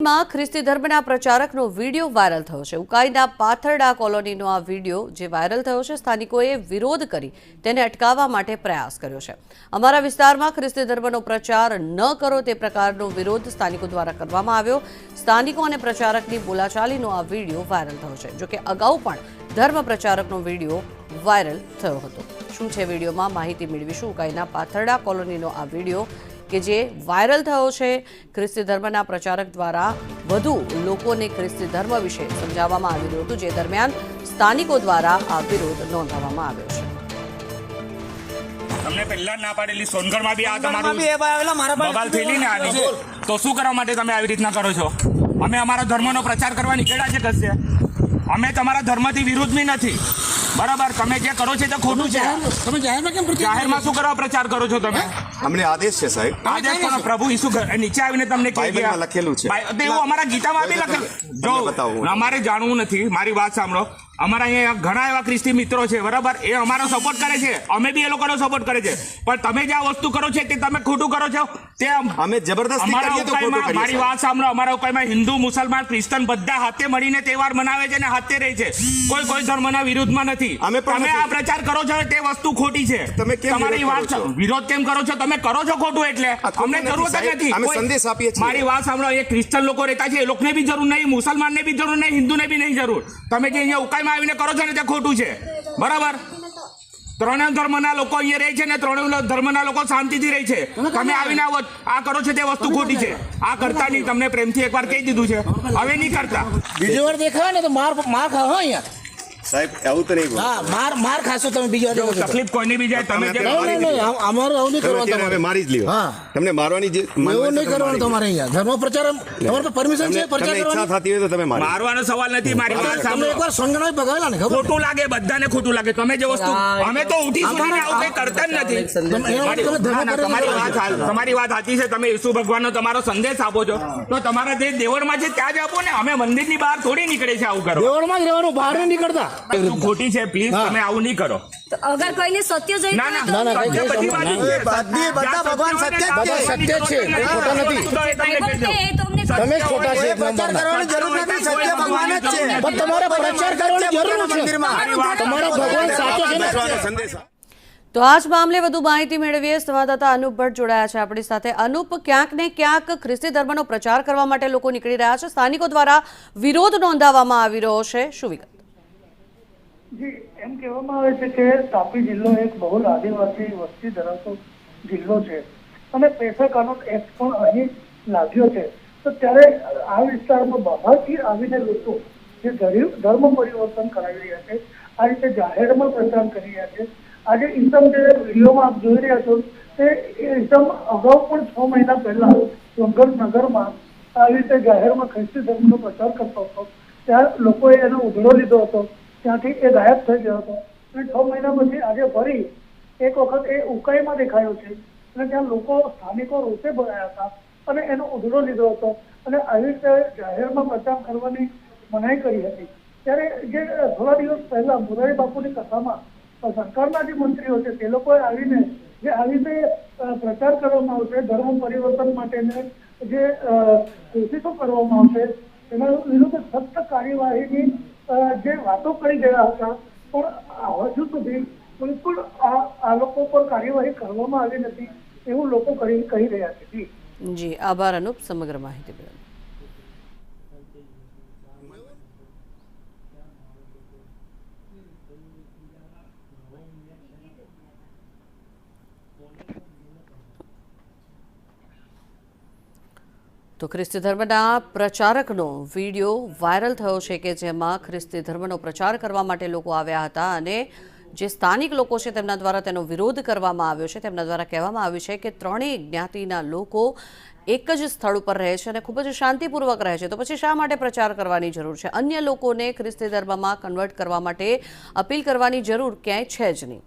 ઉકાઈમાં ખ્રિસ્તી ધર્મના પ્રચારકનો video viral થયો છે। ઉકાઈના પાથરડા કોલોનીનો આ વિડીયો જે વાયરલ થયો છે, સ્થાનિકોએ વિરોધ કરી તેને અટકાવવા માટે પ્રયાસ કર્યો છે। અમારા વિસ્તારમાં ખ્રિસ્તી ધર્મનો પ્રચાર ન કરો તે પ્રકારનો વિરોધ સ્થાનિકો દ્વારા કરવામાં આવ્યો। સ્થાનિકો અને પ્રચારકની બોલાચાલીનો આ વિડીયો વાયરલ થયો છે। જો કે અગાઉ પણ ધર્મ પ્રચારકનો વિડીયો વાયરલ થયો હતો। શું છે વિડીયોમાં માહિતી મેળવીશું। ઉકાઈના પાથરડા કોલોનીનો આ વિડીયો કે જે વાયરલ થયો છે। ખ્રિસ્તી ધર્મના પ્રચારક દ્વારા વધુ લોકોને ખ્રિસ્તી ધર્મ વિશે સમજાવવામાં આવી રહ્યું હતું, જે દરમિયાન સ્થાનિકો દ્વારા આ વિરોધ નોંધાવવામાં આવ્યો છે। તમને પહેલા ના પાડેલી સોનગઢમાં બી આ તમારું બબાલ થયેલી ને આની, તો શું કરવા માટે તમે આવી રીતના કરો છો? અમે અમારા ધર્મનો પ્રચાર કરવા નીકળ્યા છે કશે, અમે તમારા ધર્મથી વિરુદ્ધની નથી, બરાબર? તમે જે કરો છો તે ખોટું છે। તમે જાહેરમાં શું કરવા પ્રચાર કરો છો તમે? અમને આદેશ છે સાહેબ, આદેશ પણ પ્રભુ ઈસુ નીચે આવીને તમને કહી ગયા લખેલું છે, એવું અમારા ગીતામાં બી લખેલું। જો અમારે જાણવું નથી, મારી વાત સાંભળો। અમારા અહીંયા ઘણા એવા ખ્રિસ્તી મિત્રો છે, બરાબર? એ અમારો સપોર્ટ કરે છે, અમે બી એ લોકોનો સપોર્ટ કરે છે, પણ તમે જે આ વસ્તુ કરો છો તે તમે ખોટું કરો છો। તે અમે જબરદસ્તી કરીએ તો ખોટું કરીએ। મારી વાત સાંભળો, અમારા ઉકાઈમાં હિન્દુ, મુસલમાન, ક્રિશ્ચન બધા હાથે મળીને તહેવાર મનાવે છે અને હાથે રહે છે, કોઈ ધર્મના વિરુદ્ધમાં નથી। તમે આ પ્રચાર કરો છો તે વસ્તુ ખોટી છે। તમે કેમ તમારી વાત વિરોધ કેમ કરો છો? તમે કરો છો ખોટું, એટલે અમને જરૂર જ નથી। અમે સંદેશ આપીએ છીએ। મારી વાત સાંભળો, એ ક્રિશ્ચન લોકો રહેતા છે, એ લોકોને બી જરૂર નહીં, મુસલમાનને બી જરૂર નહીં, હિન્દુને બી નહીં જરૂર। તમે જે અહીંયા ઉકાઈમાં આવીને કરો છો ને તે ખોટું છે, બરાબર? ત્રણેય ધર્મના લોકો અહીંયા રહે છે ને ત્રણેય ધર્મના લોકો શાંતિથી રહે છે। તમે આવીને આ કરો છો તે વસ્તુ ખોટી છે। આ કરતા નહીં, તમને પ્રેમથી એકવાર કહી દીધું છે, હવે નહીં કરતા। બીજી વાર દેખાય ને તો માર ખાઓ અહીંયા સાહેબ, આવું તો નહીં બોલો। હા, માર ખાશો તમે બીજી વાર। તકલીફ કોઈની બી જાય, તમે જે અમારે આવું નહીં કરવાનું અત્યારે તમારે। મારી જ લ્યો। હા, તમને મારવાની જે એવું નહીં કરવાનું તમારે અહીંયા। ધર્મ પ્રચાર તમારે પરમિશન છે પ્રચાર તમને ઈચ્છા કરવાની? થતી હોય તો તમે મારો। મારવાનો સવાલ નથી। મારી વાત તમને સાંભળો, એકવાર સંગણાઈ ભગાવેલા ને ખબર? ખોટું લાગે, બધાને ખોટું લાગે। તમે જે વસ્તુ, અમે તો ઉઠી સુધીને આવું કંઈ કરતા જ નથી। તમારી વાત સાચી છે, તમે ઈસુ ભગવાનનો તમારો સંદેશ આપો છો, તો તમારા જે દેવળમાં છે ત્યાં જ આપો ને। અમે મંદિરની બહાર થોડી નીકળે છે આવું કરો। દેવળમાં જ રહેવાનું, બહાર નહીં નીકળતા। ખોટી છે, પ્લીઝ તમે આવું નહીં કરો। અગર કોઈને સત્ય જોઈતું ના, હોય તો સત્ય બધી બાજુ છે। બધા ભગવાન સત્ય જ છે, સત્ય છે, કોઈ ખોટા નથી। બાઇબલ કહે એ તો અમને તમે જ ખોટા છે, એક પ્રચાર નંબરના। કરવાની જરૂર નથી, સત્ય ભગવાન જ છે। પણ તમારે પ્રચાર કરવાની જરૂર છે, તમારો ભગવાન સાચો છે ને। સંદેશ તો આ જ મામલે વધુ માહિતી મેળવીએ। સંવાદદાતા અનુપ ભટ્ટ જોડાયા છે આપણી સાથે। અનુપ, ક્યાંક ને ક્યાંક ખ્રિસ્તી ધર્મનો પ્રચાર કરવા માટે લોકો નીકળી રહ્યા છે, સ્થાનિકો દ્વારા વિરોધ નોંધાવવામાં આવી રહ્યો છે, શું વિગત? જી, એમ કહેવામાં આવે છે કે તાપી જિલ્લો એક બહુલ આદિવાસી વસ્તી ધરાવતો જિલ્લો છે અને પૈસા કાનૂન એક્ટ પણ અહીં લાગ્યો છે। તો ત્યારે આ વિસ્તારમાં બહારથી આવીને લોકો જે ધર્મ પરિવર્તન કરાવી રહ્યા છે, આ રીતે જાહેરમાં પ્રચાર કરી રહ્યા છે। આજે ઈસમ જે વિડીયોમાં આપ જોઈ રહ્યા છો તે ઈસમ અગાઉ પણ 6 મહિના પહેલા સોનગઢ નગરમાં આવી રીતે જાહેરમાં ખ્રિસ્તી ધર્મનો પ્રચાર કરતો હતો। ત્યાં લોકોએ એનો ઉધડો લીધો હતો, ત્યાંથી એ ગાયબ થઈ ગયો હતો અને 6 મહિના પછી આજે ફરી એક વખત એ ઉકાઈમાં દેખાયો છે અને ત્યાં લોકો સ્થાનિકો રોષે ભરાયા હતા અને એનો ઉધડો લીધો હતો અને આવી રીતે જાહેરમાં પ્રચાર કરવાની મનાઈ કરી હતી। ત્યારે જે થોડા દિવસ પહેલા મોરારી બાપુની કથામાં સરકારના જે મંત્રીઓ છે તે લોકોએ આવીને જે આવી રીતે પ્રચાર કરવામાં આવશે, ધર્મ પરિવર્તન માટેને જે કોશિશો કરવામાં આવશે તેના વિરુદ્ધ સખ્ત કાર્યવાહીની જે વાતો કરી ગયા હતા, પણ હજુ સુધી બિલકુલ આ લોકો પર કાર્યવાહી કરવામાં આવી નથી એવું લોકો કહી રહ્યા છે। જી, આભાર અનુપ સમગ્ર માહિતી બદલ। તો ખ્રિસ્તી ધર્મના પ્રચારકનો વિડીયો વાયરલ થયો છે કે જેમાં ખ્રિસ્તી ધર્મનો પ્રચાર કરવા માટે લોકો આવ્યા હતા અને જે સ્થાનિક લોકો છે તેમના દ્વારા તેનો વિરોધ કરવામાં આવ્યો છે। તેમના દ્વારા કહેવામાં આવ્યું છે કે ત્રણેય જ્ઞાતિના લોકો એક જ સ્થળ ઉપર રહે છે અને ખૂબ જ શાંતિપૂર્વક રહે છે, તો પછી શા માટે પ્રચાર કરવાની જરૂર છે? અન્ય લોકોને ખ્રિસ્તી ધર્મમાં કન્વર્ટ કરવા માટે અપીલ કરવાની જરૂર ક્યાંય છે જ નહીં।